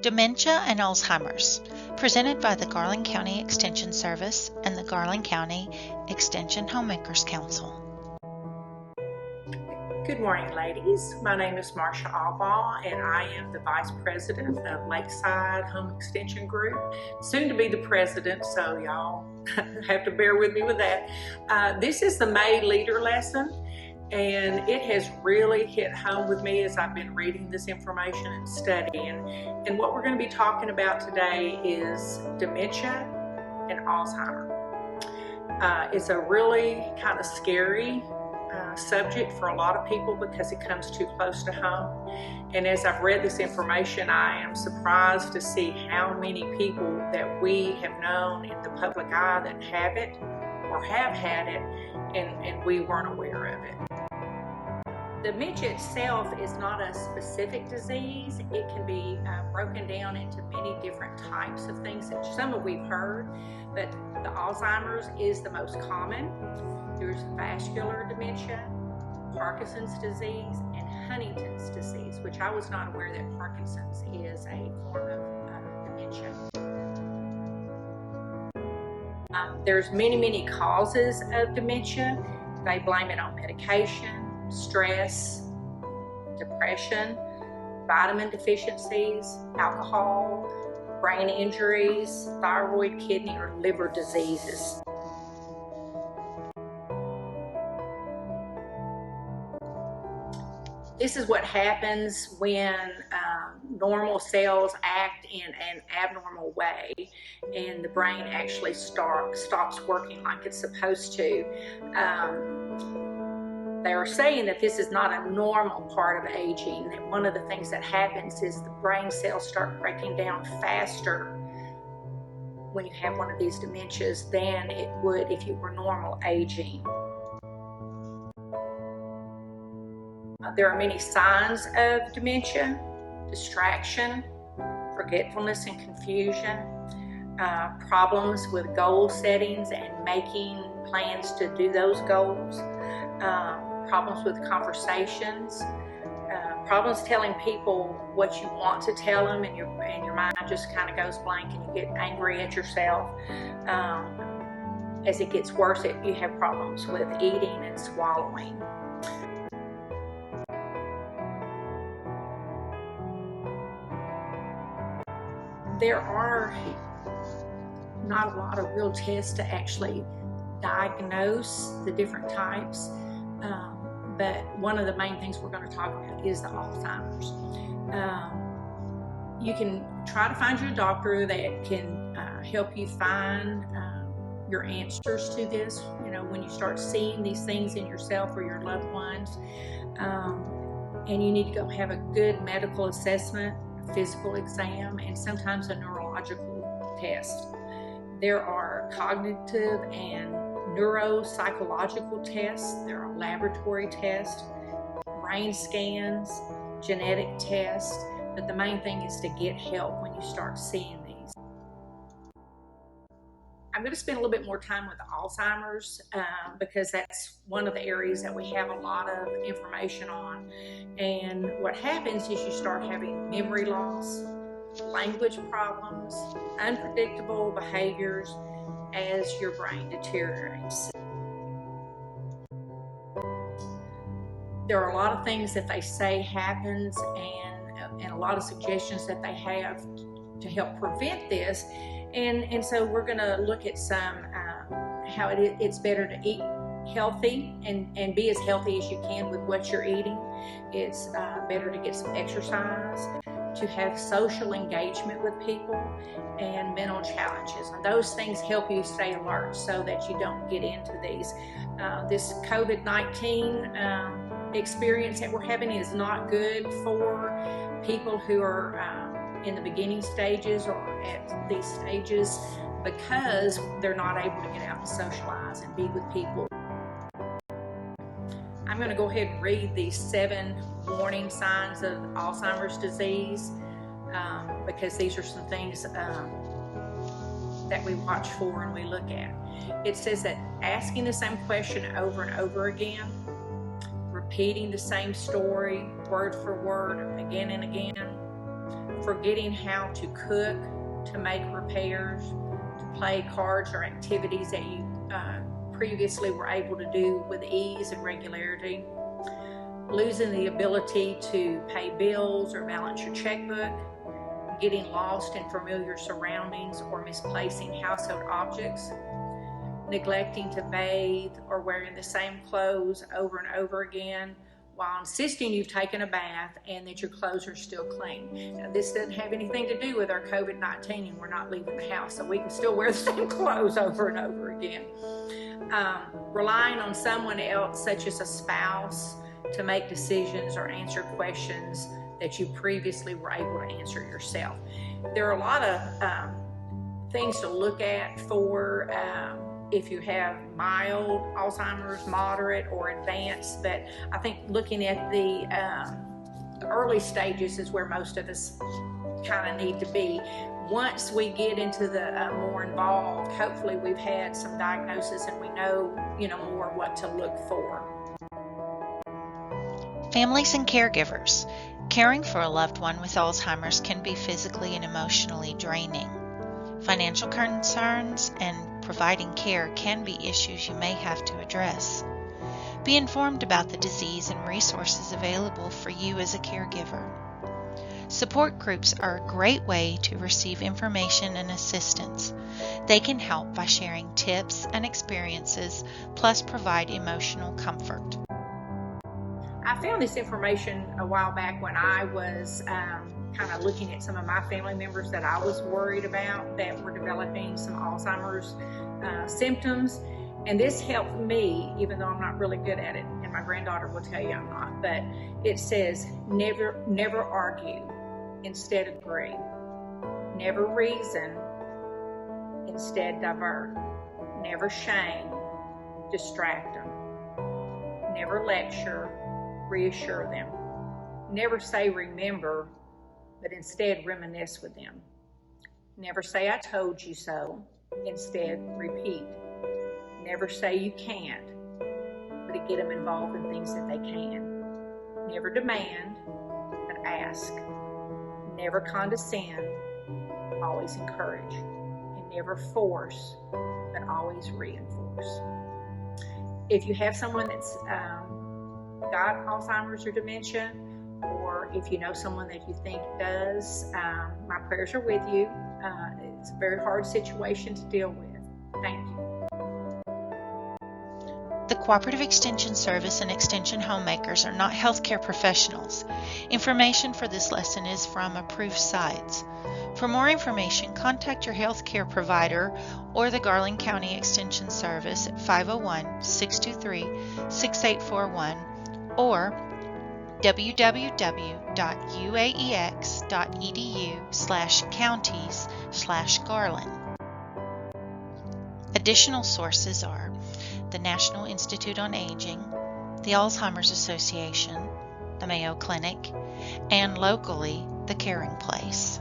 Dementia and Alzheimer's, presented by the Garland County Extension Service and the Garland County Extension Homemakers Council. Good morning, ladies. My name is Marsha Albaugh, and I am the Vice President of Lakeside Home Extension Group. Soon to be the President, so y'all have to bear with me with that. This is the May Leader Lesson, and it has really hit home with me as I've been reading this information and studying. And what we're going to be talking about today is dementia and Alzheimer. It's a really kind of scary subject for a lot of people because it comes too close to home. And as I've read this information, I am surprised to see how many people that we have known in the public eye that have it or have had it, and we weren't aware of it. Dementia itself is not a specific disease. It can be broken down into many different types of things. Some of we've heard, but the Alzheimer's is the most common. There's vascular dementia, Parkinson's disease, and Huntington's disease, which I was not aware that Parkinson's is a form of dementia. There's many causes of dementia. They blame it on medication, stress, depression, vitamin deficiencies, alcohol, brain injuries, thyroid, kidney, or liver diseases. This is what happens when normal cells act in an abnormal way and the brain actually stops working like it's supposed to. They are saying that this is not a normal part of aging, that one of the things that happens is the brain cells start breaking down faster when you have one of these dementias than it would if you were normal aging. There are many signs of dementia: distraction, forgetfulness and confusion, problems with goal settings and making plans to do those goals, problems with conversations, problems telling people what you want to tell them, and your mind just kind of goes blank and you get angry at yourself. As it gets worse, you have problems with eating and swallowing. There are not a lot of real tests to actually diagnose the different types, but one of the main things we're going to talk about is the Alzheimer's. You can try to find you a doctor that can help you find your answers to this, when you start seeing these things in yourself or your loved ones. And you need to go have a good medical assessment, physical exam, and sometimes a neurological test. There are cognitive and neuropsychological tests. There are laboratory tests, brain scans, genetic tests, but the main thing is to get help when you start seeing these. I'm going to spend a little bit more time with the Alzheimer's because that's one of the areas that we have a lot of information on. And what happens is you start having memory loss, language problems, unpredictable behaviors as your brain deteriorates. There are a lot of things that they say happens and a lot of suggestions that they have to help prevent this. And so we're going to look at some how it's better to eat healthy and be as healthy as you can with what you're eating. It's better to get some exercise, to have social engagement with people, and mental challenges. And those things help you stay alert so that you don't get into these. This COVID-19 experience that we're having is not good for people who are in the beginning stages or at these stages because they're not able to get out and socialize and be with people. I'm going to go ahead and read these 7 warning signs of Alzheimer's disease because these are some things that we watch for and we look at. It says that asking the same question over and over again, repeating the same story word for word again and again, forgetting how to cook, to make repairs, to play cards or activities that you previously were able to do with ease and regularity, losing the ability to pay bills or balance your checkbook, getting lost in familiar surroundings or misplacing household objects, neglecting to bathe or wearing the same clothes over and over again while insisting you've taken a bath and that your clothes are still clean. Now, this doesn't have anything to do with our COVID-19 and we're not leaving the house, so we can still wear the same clothes over and over again. Relying on someone else, such as a spouse, to make decisions or answer questions that you previously were able to answer yourself. There are a lot of things to look at for if you have mild Alzheimer's, moderate, or advanced, but I think looking at the early stages is where most of us kind of need to be. Once we get into the more involved, hopefully we've had some diagnosis and we know, more what to look for. Families and caregivers. Caring for a loved one with Alzheimer's can be physically and emotionally draining. Financial concerns and providing care can be issues you may have to address. Be informed about the disease and resources available for you as a caregiver. Support groups are a great way to receive information and assistance. They can help by sharing tips and experiences, plus provide emotional comfort. I found this information a while back when I was kind of looking at some of my family members that I was worried about that were developing some Alzheimer's symptoms. And this helped me, even though I'm not really good at it, and my granddaughter will tell you I'm not, but it says, never argue, instead agree. Never reason, instead divert. Never shame, distract them. Never lecture, reassure them. Never say remember, but instead reminisce with them. Never say I told you so, instead repeat. Never say you can't, but to get them involved in things that they can. Never demand, but ask. Never condescend, always encourage. And never force, but always reinforce. If you have someone that's got Alzheimer's or dementia, or if you know someone that you think does, my prayers are with you. It's a very hard situation to deal with. Thank you. The Cooperative Extension Service and Extension Homemakers are not healthcare professionals. Information for this lesson is from approved sites. For more information, contact your healthcare provider or the Garland County Extension Service at 501-623-6841 or www.uaex.edu/counties/Garland. Additional sources are the National Institute on Aging, the Alzheimer's Association, the Mayo Clinic, and locally, the Caring Place.